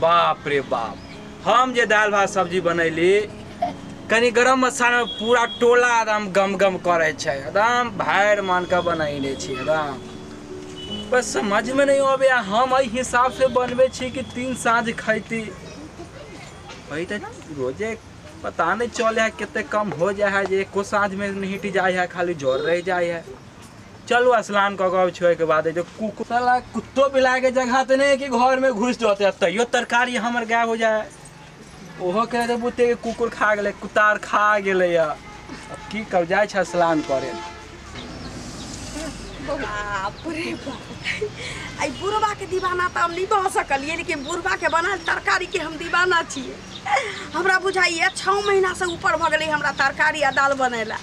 बाप रे बाप, हम जे दाल भात सब्जी बनैली कनी गरम मसाला में पूरा टोला एकदम गम गम करे छे, एकदम भार मान के बनैले छी एकदम। बस समझ में नहीं आवे हम एहि हिसाब से बनबे छी कि 3 साँझ खैती। वही तो रोजे पता नहीं चले है कितने कम हो जाए है, जे एको साँझ में नहीं जाए है, खाली जोर रह जाए है। चलो स्नान कऽ छोड़ के बाद जो साला कुत्तो बिलाय के जगह तो नहीं कि घर में घुस जाते, तैयो तरकारी हमर गायब हो जाए। ओहो कह दे बुते के कुकुर खा गेले, कुतार खा गेले या। अब की कर जाए छ स्नान करे। बाप रे बाप, आई बुढ़वा के दीवाना तो हम नहीं बह सकलिए, लेकिन बुढ़वा के बनल तरकारी के हम दीवाना छिए। हमरा बुझाइए 6 महीना से ऊपर भ गेलै हमरा तरकारी आ दाल बनेला।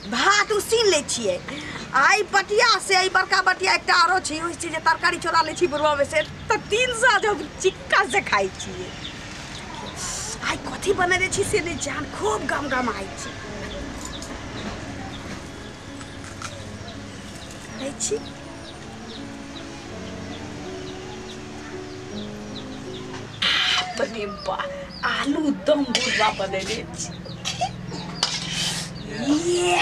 भात उसीन ले छिए। आई बटिया से आई बड़का बटिया एकटा आरो छी, ओहि चीज तरकारी चोरा ले छी बुढ़वा में से, तो 3 साँझ हम चिक्का से खाई छिए। आई कथी बनेले छी से नहीं जान, खूब गम गम आई छी। छी बने बा आलू दम बुढ़वा बनेले छी। ये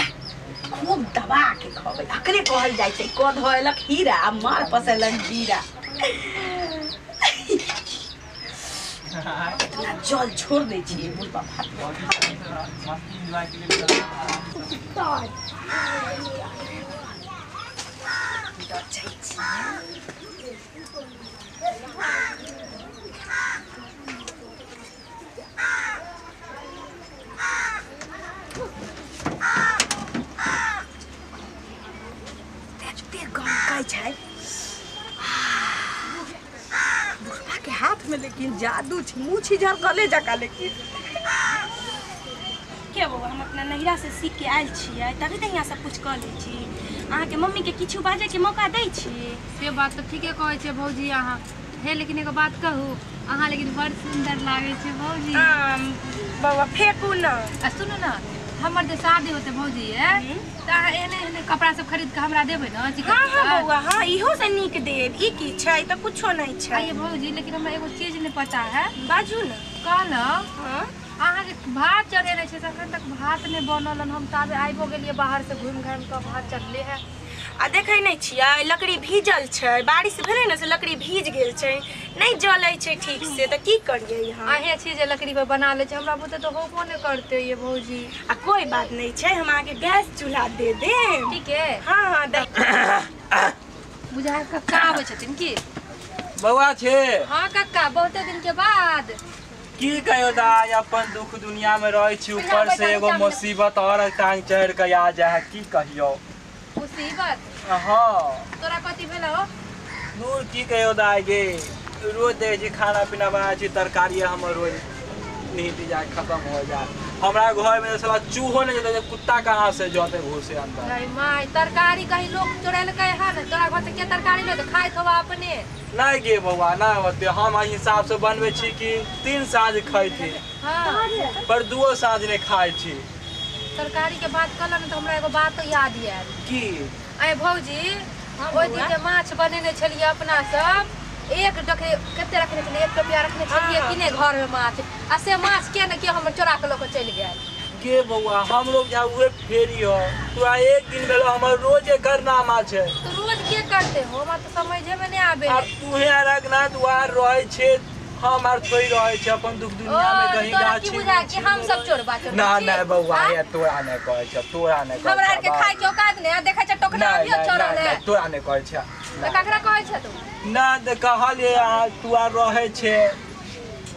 खूब दबा के खबे, अकरे कहल जाय छै को धोलक हीरा आ मार पसेलन जीरा। इतना जल छोड़ दे छी बुढ़वा भात बुढ़वा के हाथ में लेकिन जादू छी, मुँह छिझल गले जका। लेकिन के बउआ हम अपना नैहरा से सीख के आयल छियै, तभी तो यहाँ सब कुछ कऽ लै छी। अहाँ के मम्मी के किछु बाजे के मौका दै छी? से बात तो ठीके कहै छै भौजी अहाँ। हे लेकिन एगो बात कहू, अहाँ लेकिन बड़ सुंदर लागे छै भौजी। बउआ फेंकू न। सुनू ना, हमर जे शादी होते भौजी है त अहाँ एहने एहने कपड़ा सब खरीद के हमरा देबै न चिकन। हाँ बउआ, हाँ इहो से नीक देब। ई की छै त कुछो नहीं छै। ये भौजी लेकिन हमरा एगो चीज नहीं पता है। बाजू न। कहलहुँ अहाँ के भात चढ़ेने छै, अखन तक भात नहीं बनल। हम ताबे आइबो गेलिए बाहर से घूम घाम के, भात चढ़ले है। आ देखे नहीं छियै लकड़ी भीजल छै, बारिश भेलै न से लकड़ी भीज गेल छै, नहीं जलै छै ठीक से। त की करिए यहाँ? अहे छी जे लकड़ी पर बना ले छै, हमरा बुते तो होबो नहीं करते ये भौजी। आ कोई बात नहीं छै, हम आके गैस चूल्हा दे देम। ठीक है। हाँ हाँ दे। बुझाय कक्का आबै छथिन की? बउआ छे। हाँ कक्का, बहुते दिन के बाद। की कहियो दाई, अपन दुख दुनिया में रहे छी, ऊपर से एगो मुसीबत और टांग चढ़ के आ जाए। की कहियो मुसीबत? हाँ तोरा कथी भेल हो? दूर की कहियो दाई गे, रोज दे छी खाना पीना बना छी, तरकारी हमर रोज नहीं जाए, खत्म हो जाए। हमरा घर में साला चूहो नहीं जाते, कुत्ता कहाँ से जाते घुसे अंदर। नहीं माई, तरकारी कहीं लोग चोरेल के है ना, तोरा घर से के तरकारी ले तो खाइत होबा अपने। नहीं गे बउआ ना होते, हम एहि हिसाब से बनबे छी कि 3 साँझ खैती। हाँ पर 2 साँझ नहीं खाई छी। तरकारी के बात कहलन तो हमरा एगो बात याद आयल। की? अरे भौजी, ओइ दिन जे माछ बनेने छलिए अपना सब, एक डके कते रखने छलिए, 1 रुपया रखने छलिए किने घर में माछ। आ से माछ के न के हम चोरा के लोग चल गेल। के बउआ हम लोग जा उहे फेरी हो, तोरा एक दिन भेलो, हमर रोज करना माछ है। तो रोज के करते हो? हमरा तो समझे में नहीं आबे। अब तूहे रखना द्वार रहे छे, हम आर थोड़ी रहे छे अपन दुख दुनिया में कहीं गाछी। की बुझा कि हम सब चोरबा चोर? ना ना बउआ, ये तोरा ने कहै छ, तोरा ने कहै छ। हमरा के खाइ चौकात ने देखै छ टोकना आबियो चोरले। ना तोरा ने कहै छ। त ककरा कहै छ तू? ना दे कहलिए तू आर रहे छे।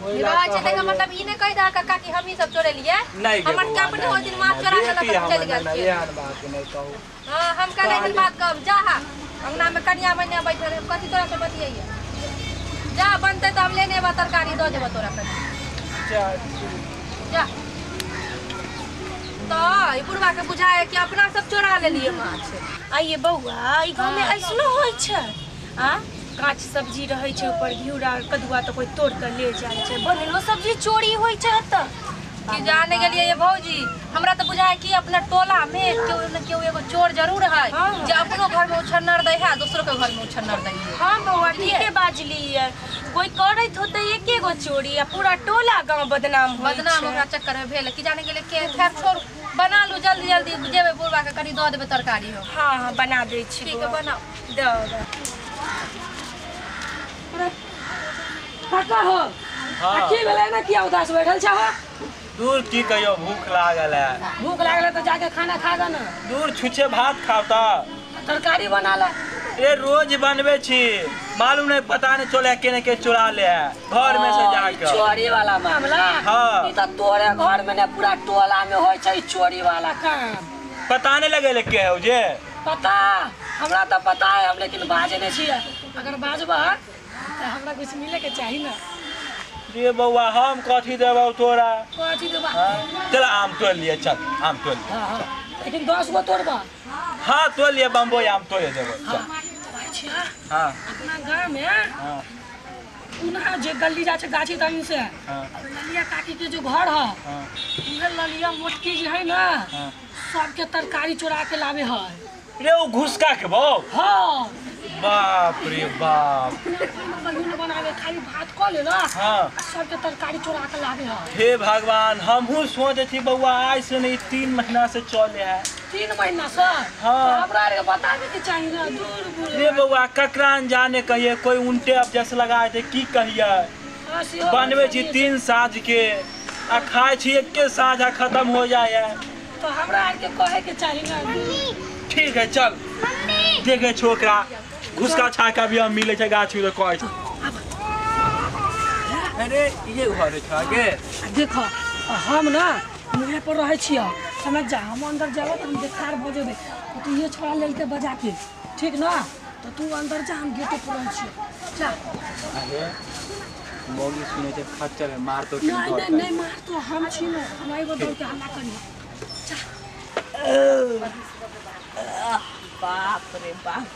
रहे छे देख मतलब ई ने कहि दा कक्का कि हम ही सब चोरे लिए। हमर के अपने ओइ दिन माछ चोरा के लक चल गेल छे। एहन बात नहीं कहू। हां हम कने दिन बात कहब। जा हा अंगना में कनिया बनिया बैठल है, कथि तोरा से बतियैया। जा बनते तो हम लेने बा तरकारी दो देबो तोरा के। जा तो ई बुढ़वा के बुझाए कि अपना सब चोरा ले लिए माछ। आइए बउआ, ई गांव में ऐसनो होय छै। आ कांच सब्जी रहे छै, ऊपर घिउरा कदुआ तो कोई तोड़ के ले जाय छै, बनेलो सब्जी चोरी होय छै त। कि जाने गेलिए ये भौजी हमरा तो बुझाय कि अपना टोला में केओ न केओ एगो चोर जरूर है जे अपनो घर में उछन्नर दै है दूसरों के घर में उछन्नर दै है। हाँ बउआ ठीके बाजली है। कोई करत होते एके गो चोरी आ पूरा टोला गांव बदनाम हमरा चक्कर में भेल कि जाने गेलिए के खैर छोड़ बना लू जल्दी जल्दी जेबे बुढ़वा के कनी दऽ देबे तरकारी हो। हाँ हाँ बना दै छी। ठीक है बनाओ। दे काका हो हाँ। की भेलै ना किया उदास बैठल छ हो? दूर की कहियो भूख लागल है। भूख लागल है तो जाके खाना खा ग ना। दूर छुछे भात खाओ ता तरकारी बना ला। ये रोज बनबे छी मालूम नहीं पता नहीं चले केने के चुरा ले है घर में से जाके। चोरी वाला मामला। हाँ। ई तो तोरे घर में ने पूरा टोला में होय छै चोरी वाला काम। पता नहीं लगे ले के है जे पता हमरा तो पता है हम लेकिन बाजे नहीं छियै। अगर बाजबा तो हमरा कुछ मिले के चाहिए ना। रे बउआ हम कथी देबौ तोरा। कथी देबा? हाँ? चल आम तोड़ लिए चल आम तोड़ लिए। हां हां लेकिन 10 गो तोड़बा। हाँ तोड़ लिए बम्बो आम तोड़ देबो चल। हाँ अपना गांव में हाँ उना जे गली जा छै गाछी तनी से हाँ ललिया काकी के जो घर है हाँ उहे ललिया मोटकी जे है ना हाँ। सबके तरकारी चुरा के लावे है। रे वो घुसका के बो। हाँ बाप रे बाप। बहिन बनावे खाली भात क ले ना। हाँ सबके तरकारी चुरा के लावे है। हे भगवान हमहू सोचे थी बउआ आज से नहीं 3 महीना से चले है। 3 महीना से हाँ। हमरा रे बतावे के चाहिए ना दूर दूर। रे बउआ ककरान जाने कहिए कोई उल्टे अब जैसे लगाए थे की कहिए बनबे छी 3 साँझ के आ खाए छी एके साँझ आ खत्म हो जाए। तो हमरा आर के कहे के चाहिए ना। ठीक है चल देखे छोकरा घुसका छाका भी हम मिले गाछी तो कहे। अरे ये घर है के देखो हम ना मुहे पर रहे छियै समझ जा। हम अंदर जाबो तो हम देखार हो जेबे तो ये छोड़ा लेल के बजा के ठीक ना। तो तू अंदर जा हम गेट पर रहे छियै जा। अरे मोगी सुने छे खच्चर मार तो नहीं नहीं मार तो हम छी ना हम आइबो दौड़ के हल्ला करी जा। बाप रे बाप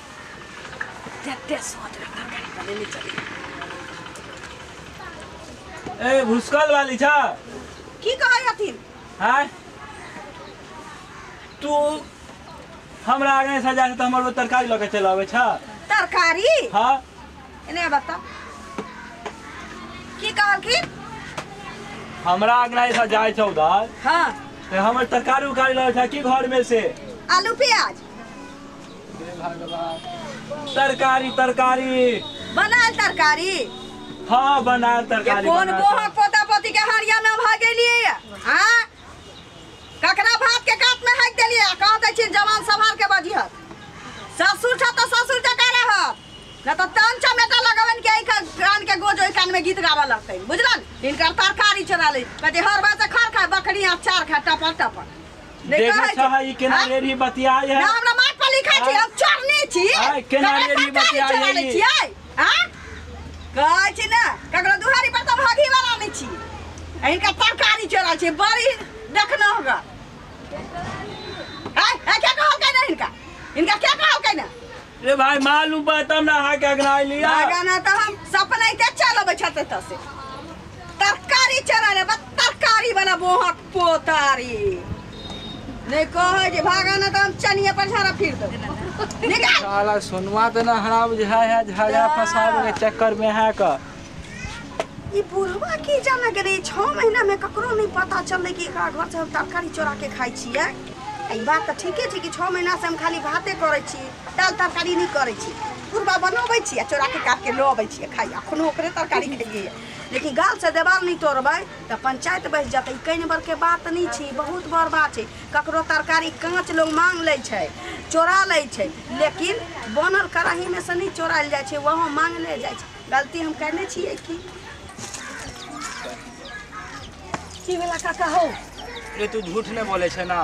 जते सोच तरकारी बने नहीं चली। ए भुसकल वाली छा की कहै हथिन? हां तू हमरा आगे सजा के तो हमर तरकारी लगे चल आवे छा। तरकारी? हां एने बता की कहल की? हमरा आगे सजाए छ उधर। हां ते हमर तरकारी उकारी लगे छा की घर में से आलू प्याज तरकारी तरकारी बनाल तरकारी। हाँ बनाल तरकारी कौन बनाल बोहा पोता पोती के हरिया में भाग गेलिए? हां ककरा भात के काट में हाक देलिए कह दै छी जवान संभाल के बजिहत। ससुर छ तो ससुर जका रहत न तो तन चमेटा लगवन के कान के गोज ओइ कान में गीत गावा लगतै बुझलन। इनकर तरकारी चोरा ले कहते हर बात से खर खा बकरी अचार खा टपर टपर देखै छ ई केना रेडी बतियाय है। ना हमरा माथ पर लिखा छी हम चोरनी छी। हां केना रेडी बतियाय है ई। हां कहै छी ना ककरो दुहारी पर तो भागी वाला नहीं छी। इनका तरकारी चोरा छी बड़ी देखना होगा। हां क्या कहल के ना इनका क्या कहल के ना? रे भाई मालूम बा तब ना हा के अगनाई लिया गाना तो हम सपने के चलबे छते त से तरकारी चोरा ले तरकारी वाला बोहक पोतारी नहीं कहे जे भागाना तो हम चनिए पर झाड़ा फिर दो निकाल। साला सुनवा तो ना हरा बुझाय है झगड़ा फसावे के चक्कर में है का। ई बुढ़वा की जाने के रे 6 महीना में ककरो नहीं पता चले कि एकरा घर से हम तरकारी चोरा के खाई छियै। ई बात तो ठीके छै कि 6 महीना से हम खाली भाते करे छी दाल तरकारी नहीं करे छी। बुढ़वा बनबै छी आ चोरा के काट के लो आबै छी खाई अखनो ओकरे तरकारी खाइए। लेकिन गाल से देवाल नहीं तोड़बै तो पंचायत बैठ जाते। कई नंबर के बात नहीं छी बहुत बड़ बात छै। ककरो तरकारी कांच लोग मांग ले छै चोरा ले छै लेकिन बनल कढ़ाई में से नहीं चोराल जाय छै वहाँ मांग ले जाय छै। गलती हम करने छियै की भेला काका हो? रे तू झूठ नहीं बोले छे ना।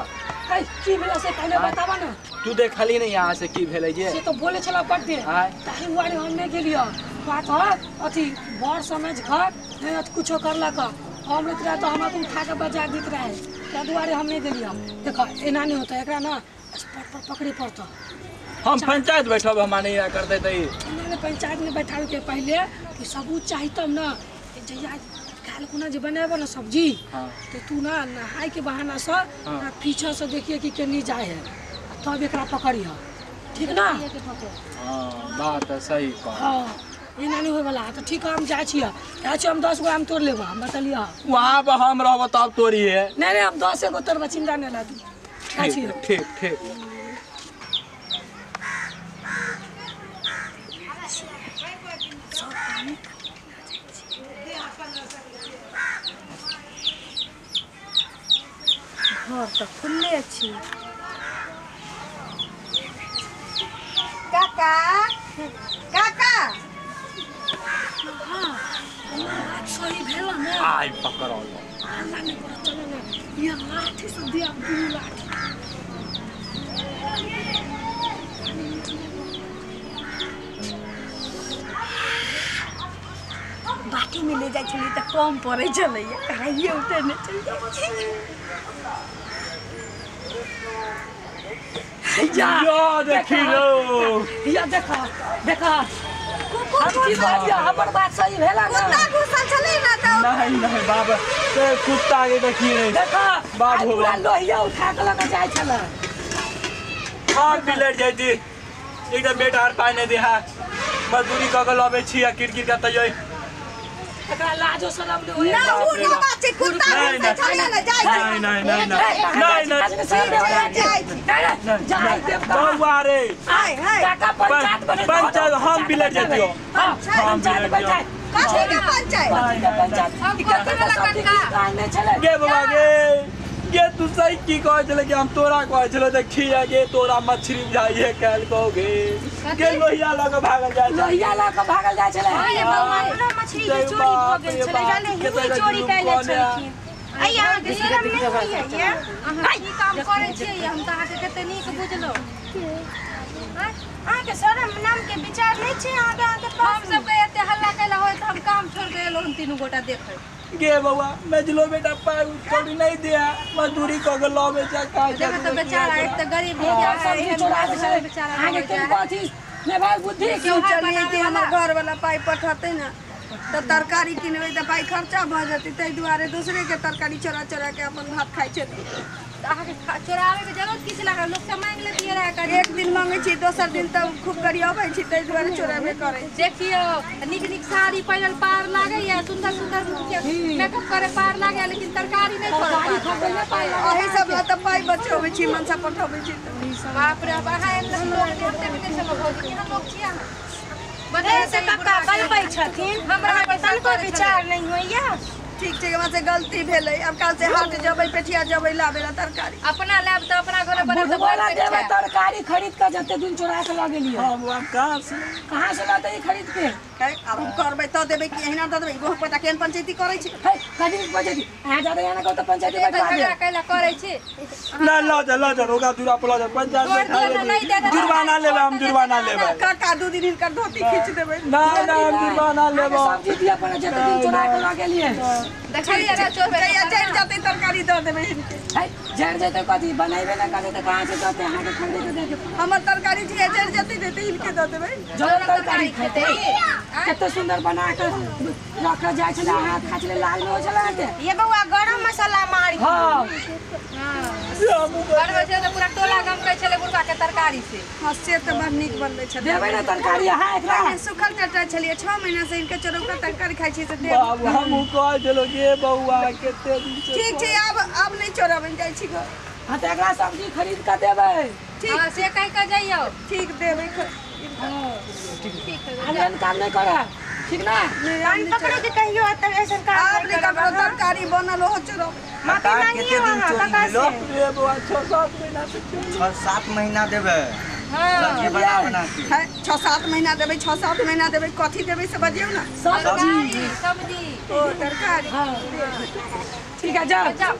की भेला से पहले बतावा ना। तू देखली नहीं यहाँ से की भेले जे से तो बोले छला बड्डे ताही वाले हम नहीं गेलियो बात है अथी बड़ समझ घर नहीं कुछो करलक हम लेत रहे तो हमरा तुम खा के बजा देत रहे त्या दुआरे हम नहीं गेलियो। देखो एना नहीं होता एकरा ना स्पॉट पर पकड़े पड़ता। हम पंचायत बैठब हमारे नहीं करते तो पंचायत में बैठावे के पहले कि सबूत चाहिए तब ना जहिया काल खुना जे बनाबो ना सब्जी हाँ तो तू ना नहाय के बहाना से ना पीछे से देखिए कि केनी जाए है तब एकरा पकड़िया ठीक ना हाँ बात है सही कहा हाँ एना नहीं होय वाला तो ठीक है हम जाय छियै हम 10 गो आम तोड़ लेबो हम बतलिया वहाँ पर हम रहबो तब तोरी है नहीं हम 10 गो तोड़बो चिंता नहीं ला तू जाय छियै ठीक ठीक घर तो खुलले अछि काका काका हाँ बात सही भेल ना आई पकड़ो अल्लाह ने कर चलो ना ये लाठी से दे अब दू लाठी बाटी में ले जाय छली त कम पड़े चलै कहिए उतरने चल जाय या देखी लो या देखा हम की बात हमर बात सही भेला ना कुत्ता घुसल छलै ना त नहीं बाबा ते कुत्ता के देखी नहीं देखा बाप हो पूरा लोहिया उठा के लगा जाय छला हाँ बिलट जाती एकदम बेटा आर पाए नहीं दे हा मजदूरी क के लबे छी आ किरकिर का तय एकरा लाजो शरम नहीं होय ना वो ना बात छै कुत्ता घुसल छलै ना जाय नहीं जाय बउआ रे हाय हाय काका पंचायत बने पंचायत हम बिलट जाती हो हां हम पंचायत बिलट जाती काहे के पंचायत हम कते वाला कटका नहीं चले गे बाबा गे तू सही की कहे चले कि हम तोरा कहे चलो देखिए गे तोरा मछली जाइए काल कहोगे गे लोहिया लग भागल जाए लोहिया ला के भागल जाय छले हां ये बउआ मछली के चोरी भ गेल छलै जाने ही चोरी कैले छलखिन आई अहाँ के शरम नहीं होइए ये अहाँ ई काम करै छियै हम त अहाँ के कते नीक बुझलौ अहाँ के शरम नाम के विचार नहीं छै अहाँ के हम सब के एते हल्ला कैला होय त हम काम छोड़ के एलो हम तीनों गोटा देखै गे बाबा मैं जलो बेटा पाए चोरी नहीं दिया मजदूरी क के लबे जा का जब त बेचारा एक त गरीब हो गया सब्जी चोरा के चले बेचारा आगे के बाती ने भाई बुद्धि क्यों चलिए कि हमर घर वाला पाई पठते ना तो तरकारी किनबे त पाई खर्चा भ जती तै दुआरे दूसरे के तरकारी चोरा चोरा के अपन भात खाइ छै अहाँ के चोरावे के जरूरत किछ लागल लोग से मांग लेतिए रहा कर एक दिन मांगे छी दोसर दिन त खूब गरियाबै छी तै दुआरे चोराबे करे देखियो निक साड़ी पहिरल पार लागे या सुंदर मेकअप करे पार लागे लेकिन तरकारी नहीं पार अही सब ला त पाई बचोबै छी मनसा पठोबै छी बाप रे बाप है लोग देखते भी सब भौजी के लोग छिया बदे से काका बलबै छथिन हमरा पर तनको विचार नहीं होइया ठीक छै वहां से गलती भेलै अब काल से हाट जबै पेठिया जबै लाबे ला तरकारी अपना लैब तो अपना घर बने तो बोला देवे तरकारी खरीद के जते दिन चोरा के लगे लियो हम कहां से लाते ई खरीद के अब हम करबै त देबै कि एहिना द देबै गोह पता केन पंचायती करै छै है कदी पंचायती आ जादे yana को तो पंचायती बैठा दे झगड़ा कैला करे छी ना ला जा रोगा दूरा पला जा पंचायत में जुर्माना लेबे हम जुर्माना लेबे काका दू दिन हिनकर धोती खींच देबै ना हम जुर्माना लेबे सब्जी दिया पर जते दिन चोरा के लगे लिए देखलिए रे चोर कहिया जड़ जाते तरकारी द देबै हिनके है जड़ जते कदी बनाइबे ना करे त कहां से जते हां के खरीद के दे दे हमर तरकारी ठीक है जड़ जाते देते हिनके द देबै जड़ तरकारी खेते कते सुंदर बना के रख जाय छले हाथ खाचले लाल हो छले के ये बउआ गरम मसाला मारी हां घर में से तो पूरा टोला गम कह छले बुढ़वा के तरकारी से हां से त बड़ नीक बनबै छै देबै ना तरकारी हां एकरा पहिले सुखल टटा छलिए 6 महीना से इनके चरौका तरकारी खाइ छी त दे बाबू हम कह चलो गे बउआ केते दिन से ठीक छै अब नहीं चोराबै जाइ छी घर हां त एकरा सब्जी खरीद के देबै ठीक हां से कह के जाइयो ठीक देबै ठीक है हम काम नहीं करे ठीक ना कान पकड़ो के कहियो तब ऐसन का आप ने ककरो तरकारी बनल हो चोराबै माफी मांगिए वहां काका से गे बउआ 6-7 महीना से 6-7 महीना देवे हां सब्जी बना के 6-7 महीना देबै 6-7 महीना देबै कथी देबै से बजियौ ना सब्जी सब्जी ओ तरकारी हां ठीक है जाओ